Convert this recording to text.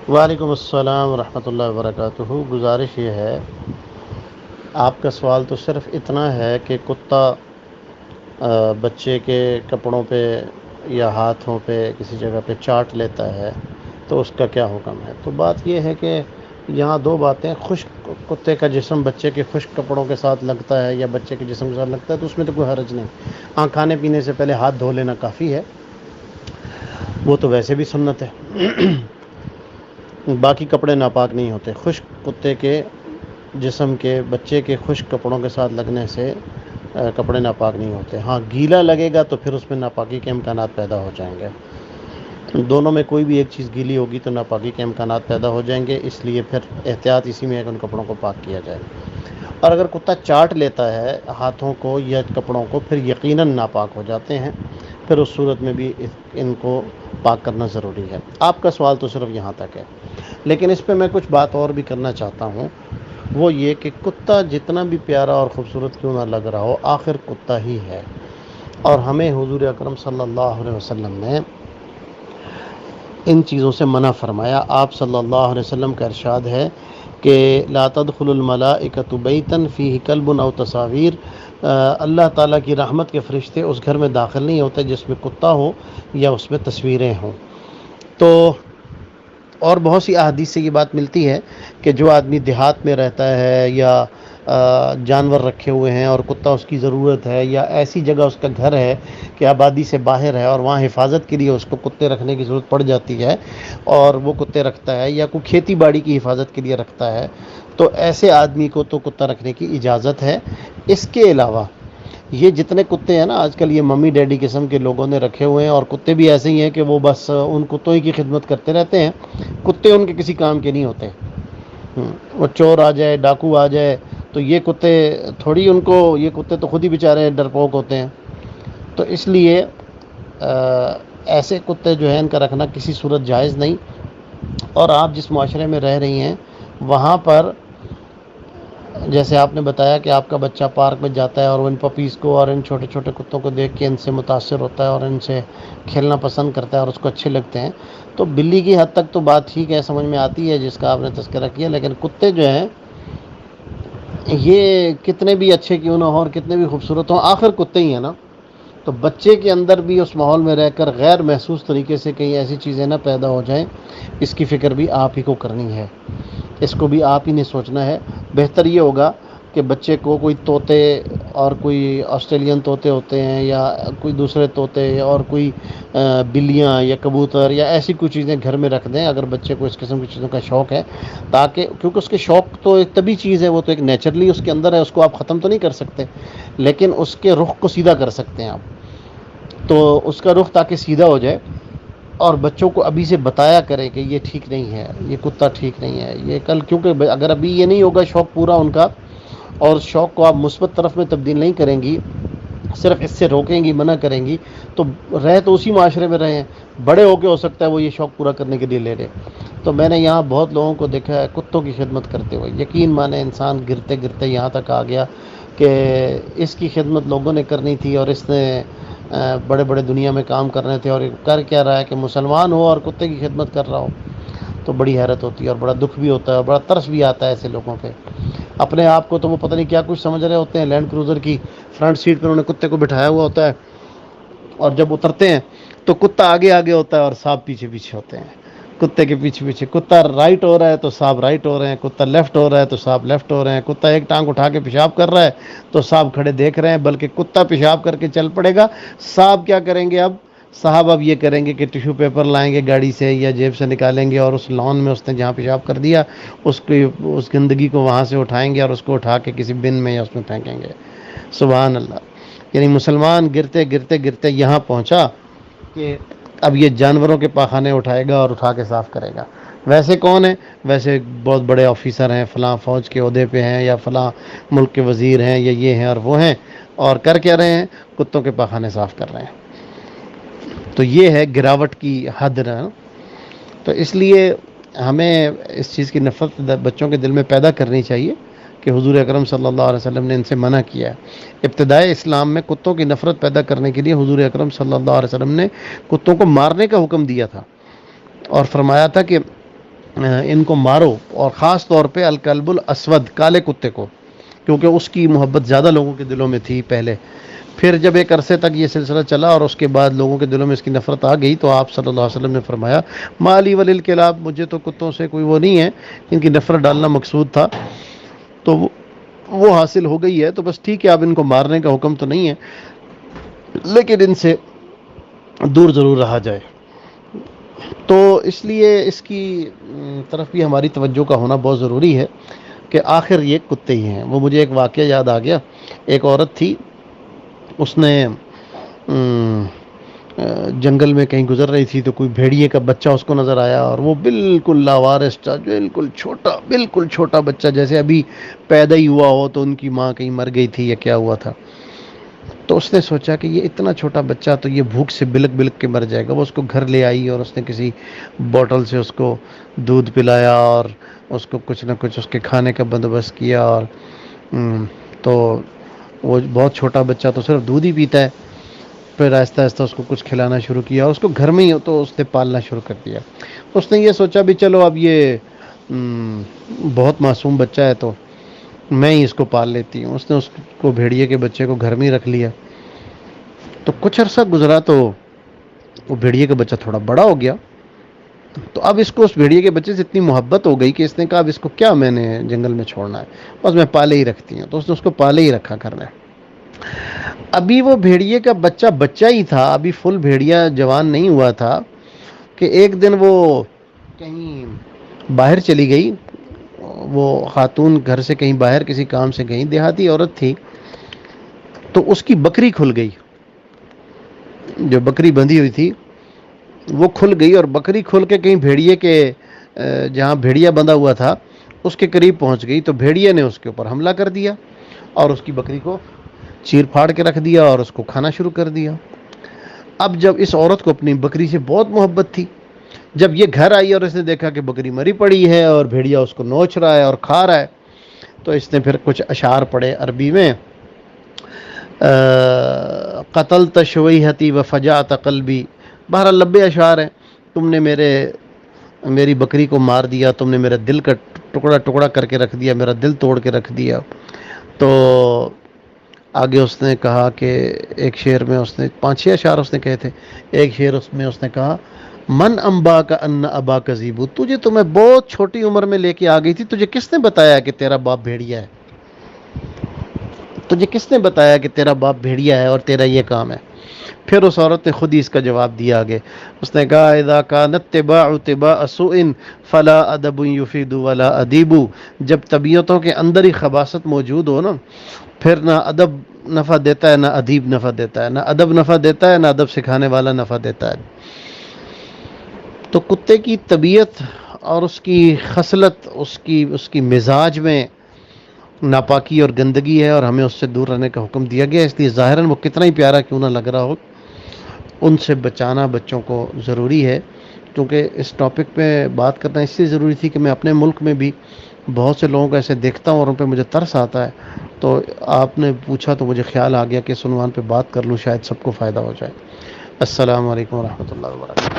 وعلیکم السلام ورحمۃ اللہ وبرکاتہ۔ گزارش یہ ہے، آپ کا سوال تو صرف اتنا ہے کہ کتا بچے کے کپڑوں پہ یا ہاتھوں پہ کسی جگہ پہ چاٹ لیتا ہے تو اس کا کیا حکم ہے۔ تو بات یہ ہے کہ یہاں دو باتیں، خشک کتے کا جسم بچے کے خشک کپڑوں کے ساتھ لگتا ہے یا بچے کے جسم کے ساتھ لگتا ہے تو اس میں تو کوئی حرج نہیں۔ ہاں، کھانے پینے سے پہلے ہاتھ دھو لینا کافی ہے، وہ تو ویسے بھی سنت ہے۔ باقی کپڑے ناپاک نہیں ہوتے۔ خشک کتے کے جسم کے بچے کے خشک کپڑوں کے ساتھ لگنے سے کپڑے ناپاک نہیں ہوتے۔ ہاں، گیلا لگے گا تو پھر اس میں ناپاکی کے امکانات پیدا ہو جائیں گے۔ دونوں میں کوئی بھی ایک چیز گیلی ہوگی تو ناپاکی کے امکانات پیدا ہو جائیں گے، اس لیے پھر احتیاط اسی میں ہے کہ ان کپڑوں کو پاک کیا جائے۔ اور اگر کتا چاٹ لیتا ہے ہاتھوں کو یا کپڑوں کو، پھر یقیناً ناپاک ہو جاتے ہیں، پھر اس صورت میں بھی ان کو پاک کرنا ضروری ہے۔ آپ کا سوال تو صرف یہاں تک ہے، لیکن اس پہ میں کچھ بات اور بھی کرنا چاہتا ہوں۔ وہ یہ کہ کتا جتنا بھی پیارا اور خوبصورت کیوں نہ لگ رہا ہو، آخر کتا ہی ہے، اور ہمیں حضور اکرم صلی اللہ علیہ وسلم نے ان چیزوں سے منع فرمایا۔ آپ صلی اللہ علیہ وسلم کا ارشاد ہے کہ لا تدخل الملائکۃ بیتا فیہ کلب او تصاویر، اللہ تعالیٰ کی رحمت کے فرشتے اس گھر میں داخل نہیں ہوتے جس میں کتا ہو یا اس میں تصویریں ہوں۔ تو اور بہت سی احادیث سے یہ بات ملتی ہے کہ جو آدمی دیہات میں رہتا ہے یا جانور رکھے ہوئے ہیں اور کتا اس کی ضرورت ہے، یا ایسی جگہ اس کا گھر ہے کہ آبادی سے باہر ہے اور وہاں حفاظت کے لیے اس کو کتے رکھنے کی ضرورت پڑ جاتی ہے اور وہ کتے رکھتا ہے، یا کوئی کھیتی باڑی کی حفاظت کے لیے رکھتا ہے، تو ایسے آدمی کو تو کتا رکھنے کی اجازت ہے۔ اس کے علاوہ یہ جتنے کتے ہیں نا آج کل، یہ ممی ڈیڈی قسم کے لوگوں نے رکھے ہوئے ہیں، اور کتے بھی ایسے ہی ہیں کہ وہ بس ان کتوں ہی کی خدمت کرتے رہتے ہیں، کتے ان کے کسی کام کے نہیں ہوتے۔ وہ چور آ جائے، ڈاکو آ جائے، تو یہ کتے تھوڑی ان کو، یہ کتے تو خود ہی بیچارے ڈرپوک ہوتے ہیں۔ تو اس لیے ایسے کتے جو ہیں ان کا رکھنا کسی صورت جائز نہیں۔ اور آپ جس معاشرے میں رہ رہی ہیں وہاں پر، جیسے آپ نے بتایا کہ آپ کا بچہ پارک میں جاتا ہے اور وہ ان پپیز کو اور ان چھوٹے چھوٹے کتوں کو دیکھ کے ان سے متاثر ہوتا ہے اور ان سے کھیلنا پسند کرتا ہے اور اس کو اچھے لگتے ہیں، تو بلی کی حد تک تو بات ٹھیک ہے، سمجھ میں آتی ہے جس کا آپ نے تذکرہ کیا، لیکن کتے جو ہیں یہ کتنے بھی اچھے کیوں نہ ہوں اور کتنے بھی خوبصورت ہوں، آخر کتے ہی ہیں نا۔ تو بچے کے اندر بھی اس ماحول میں رہ کر غیر محسوس طریقے سے کہیں ایسی چیزیں نہ پیدا ہو جائیں، اس کی فکر بھی آپ ہی کو کرنی ہے، اس کو بھی آپ ہی نے سوچنا ہے۔ بہتر یہ ہوگا کہ بچے کو کوئی طوطے اور کوئی آسٹریلین طوطے ہوتے ہیں یا کوئی دوسرے طوطے اور کوئی بلیاں یا کبوتر یا ایسی کوئی چیزیں گھر میں رکھ دیں اگر بچے کو اس قسم کی چیزوں کا شوق ہے، تاکہ کیونکہ اس کے شوق تو ایک طبی چیز ہے، وہ تو ایک نیچرلی اس کے اندر ہے، اس کو آپ ختم تو نہیں کر سکتے، لیکن اس کے رخ کو سیدھا کر سکتے ہیں آپ۔ تو اس کا رخ تاکہ سیدھا ہو جائے، اور بچوں کو ابھی سے بتایا کرے کہ یہ ٹھیک نہیں ہے، یہ کتا ٹھیک نہیں ہے، یہ کل، کیونکہ اگر ابھی یہ نہیں ہوگا شوق پورا ان کا، اور شوق کو آپ مثبت طرف میں تبدیل نہیں کریں گی، صرف اس سے روکیں گی، منع کریں گی، تو رہ تو اسی معاشرے میں رہے ہیں، بڑے ہو کے ہو سکتا ہے وہ یہ شوق پورا کرنے کے لیے لے لے۔ تو میں نے یہاں بہت لوگوں کو دیکھا ہے کتوں کی خدمت کرتے ہوئے، یقین مانے انسان گرتے گرتے یہاں تک آ گیا کہ اس کی خدمت لوگوں نے کرنی تھی، اور اس نے بڑے بڑے دنیا میں کام کرنے تھے، اور کر کیا رہا ہے کہ مسلمان ہو اور کتے کی خدمت کر رہا ہو۔ تو بڑی حیرت ہوتی ہے اور بڑا دکھ بھی ہوتا ہے اور بڑا ترس بھی آتا ہے ایسے لوگوں پہ۔ اپنے آپ کو تو وہ پتہ نہیں کیا کچھ سمجھ رہے ہوتے ہیں، لینڈ کروزر کی فرنٹ سیٹ پہ انہوں نے کتے کو بٹھایا ہوا ہوتا ہے، اور جب اترتے ہیں تو کتا آگے آگے ہوتا ہے اور صاحب پیچھے پیچھے ہوتے ہیں، کتے کے پیچھے پیچھے۔ کتا رائٹ ہو رہا ہے تو صاحب رائٹ ہو رہے ہیں، کتا لیفٹ ہو رہا ہے تو صاحب لیفٹ ہو رہے ہیں، کتا ایک ٹانگ اٹھا کے پیشاب کر رہا ہے تو صاحب کھڑے دیکھ رہے ہیں، بلکہ کتا پیشاب کر کے چل پڑے گا، صاحب کیا کریں گے اب؟ صاحب اب یہ کریں گے کہ ٹیشو پیپر لائیں گے گاڑی سے یا جیب سے نکالیں گے، اور اس لان میں اس نے جہاں پیشاب کر دیا اس گندگی کو وہاں سے اٹھائیں گے اور اس کو اٹھا کے کسی بن میں یا اس میں پھینکیں گے۔ سبحان اللہ! یعنی مسلمان گرتے گرتے گرتے یہاں پہنچا کہ اب یہ جانوروں کے پاخانے اٹھائے گا اور اٹھا کے صاف کرے گا۔ ویسے کون ہیں؟ ویسے بہت بڑے آفیسر ہیں، فلاں فوج کے عہدے پہ ہیں یا فلاں ملک کے وزیر ہیں یا یہ ہیں اور وہ ہیں، اور کر کیا رہے ہیں؟ کتوں کے پاخانے صاف کر رہے ہیں۔ تو یہ ہے گراوٹ کی حد نا۔ تو اس لیے ہمیں اس چیز کی نفرت بچوں کے دل میں پیدا کرنی چاہیے کہ حضور اکرم صلی اللہ علیہ وسلم نے ان سے منع کیا ہے۔ ابتدائے اسلام میں کتوں کی نفرت پیدا کرنے کے لیے حضور اکرم صلی اللہ علیہ وسلم نے کتوں کو مارنے کا حکم دیا تھا، اور فرمایا تھا کہ ان کو مارو، اور خاص طور پہ الکلب الاسود، کالے کتے کو، کیونکہ اس کی محبت زیادہ لوگوں کے دلوں میں تھی پہلے۔ پھر جب ایک عرصے تک یہ سلسلہ چلا اور اس کے بعد لوگوں کے دلوں میں اس کی نفرت آ گئی، تو آپ صلی اللہ علیہ وسلم نے فرمایا مالی وللکلاب، مجھے تو کتوں سے کوئی وہ نہیں ہے، ان کی نفرت ڈالنا مقصود تھا، تو وہ حاصل ہو گئی ہے، تو بس ٹھیک ہے، اب ان کو مارنے کا حکم تو نہیں ہے، لیکن ان سے دور ضرور رہا جائے۔ تو اس لیے اس کی طرف بھی ہماری توجہ کا ہونا بہت ضروری ہے کہ آخر یہ کتے ہی ہیں۔ وہ مجھے ایک واقعہ یاد آ گیا، ایک عورت تھی، اس نے جنگل میں کہیں گزر رہی تھی، تو کوئی بھیڑیے کا بچہ اس کو نظر آیا، اور وہ بالکل لاوارث تھا، بالکل چھوٹا بچہ، جیسے ابھی پیدا ہی ہوا ہو، تو ان کی ماں کہیں مر گئی تھی یا کیا ہوا تھا۔ تو اس نے سوچا کہ یہ اتنا چھوٹا بچہ تو یہ بھوک سے بلک بلک کے مر جائے گا۔ وہ اس کو گھر لے آئی اور اس نے کسی بوٹل سے اس کو دودھ پلایا اور اس کو کچھ نہ کچھ اس کے کھانے کا بندوبست کیا، اور تو وہ بہت چھوٹا بچہ تو صرف دودھ ہی پیتا ہے۔ پھر آہستہ آہستہ اس کو کچھ کھلانا شروع کیا، اور اس کو گھر میں ہی تو اس نے پالنا شروع کر دیا۔ اس نے یہ سوچا بھی چلو اب یہ بہت معصوم بچہ ہے تو میں ہی اس کو پال لیتی ہوں۔ اس نے اس کو، بھیڑیے کے بچے کو، گھر میں ہی رکھ لیا۔ تو کچھ عرصہ گزرا تو وہ بھیڑیے کا بچہ تھوڑا بڑا ہو گیا، تو اب اس کو اس بھیڑیے کے بچے سے اتنی محبت ہو گئی کہ اس نے کہا اب اس کو کیا میں نے جنگل میں چھوڑنا ہے، بس میں پالے ہی رکھتی ہوں۔ تو اس نے اس کو پالے ہی رکھا گھر میں۔ ابھی وہ بھیڑیے کا بچہ ہی تھا، ابھی فل بھیڑیا جوان نہیں ہوا تھا، کہ ایک دن وہ کہیں باہر چلی گئی، وہ خاتون گھر سے کہیں باہر کسی کام سے گئی، دیہاتی عورت تھی، تو اس کی بکری کھل گئی، جو بکری بندھی ہوئی تھی وہ کھل گئی، اور بکری کھل کے کہیں بھیڑیے کے جہاں بھیڑیا بندھا ہوا تھا اس کے قریب پہنچ گئی، تو بھیڑیے نے اس کے اوپر حملہ کر دیا اور اس کی بکری کو چیر پھاڑ کے رکھ دیا اور اس کو کھانا شروع کر دیا۔ اب جب اس عورت کو اپنی بکری سے بہت محبت تھی، جب یہ گھر آئی اور اس نے دیکھا کہ بکری مری پڑی ہے اور بھیڑیا اس کو نوچ رہا ہے اور کھا رہا ہے، تو اس نے پھر کچھ اشعار پڑھے عربی میں، قتلت شویہتی و فجعت قلبی، بہرحال لبے اشعار ہیں، تم نے میری بکری کو مار دیا، تم نے میرا دل کا ٹکڑا ٹکڑا کر کے رکھ دیا، میرا دل توڑ کے رکھ دیا۔ تو آگے اس نے کہا کہ ایک شعر میں اس نے 5-6 اشعار اس نے کہے تھے، ایک شعر اس میں اس نے کہا من انبا کا ان ابا کذیبو، تجھے تو میں بہت چھوٹی عمر میں لے کے آ گئی تھی، تجھے کس نے بتایا کہ تیرا باپ بھیڑیا ہے؟ تجھے کس نے بتایا کہ تیرا باپ بھیڑیا ہے اور تیرا یہ کام ہے؟ پھر اس عورت نے خود ہی اس کا جواب دیا آگے، اس نے کہا اذا کانت طباع طباع سوء فلا ادب یفید ولا ادیب، جب طبیعتوں کے اندر ہی خباثت موجود ہو نا، پھر نہ ادب نفع دیتا ہے نہ ادیب نفع دیتا ہے، نہ ادب نفع دیتا ہے نہ ادب سکھانے والا نفع دیتا ہے۔ تو کتے کی طبیعت اور اس کی خصلت، اس کی مزاج میں ناپاکی اور گندگی ہے، اور ہمیں اس سے دور رہنے کا حکم دیا گیا، اس لیے ظاہراً وہ کتنا ہی پیارا کیوں نہ لگ رہا ہو، ان سے بچانا بچوں کو ضروری ہے۔ کیونکہ اس ٹاپک پہ بات کرنا اس لیے ضروری تھی کہ میں اپنے ملک میں بھی بہت سے لوگوں کو ایسے دیکھتا ہوں اور ان پہ مجھے ترس آتا ہے، تو آپ نے پوچھا تو مجھے خیال آ گیا کہ اس عنوان پہ بات کر لوں، شاید سب کو فائدہ ہو جائے۔ السلام علیکم ورحمۃ اللہ وبرکاتہ۔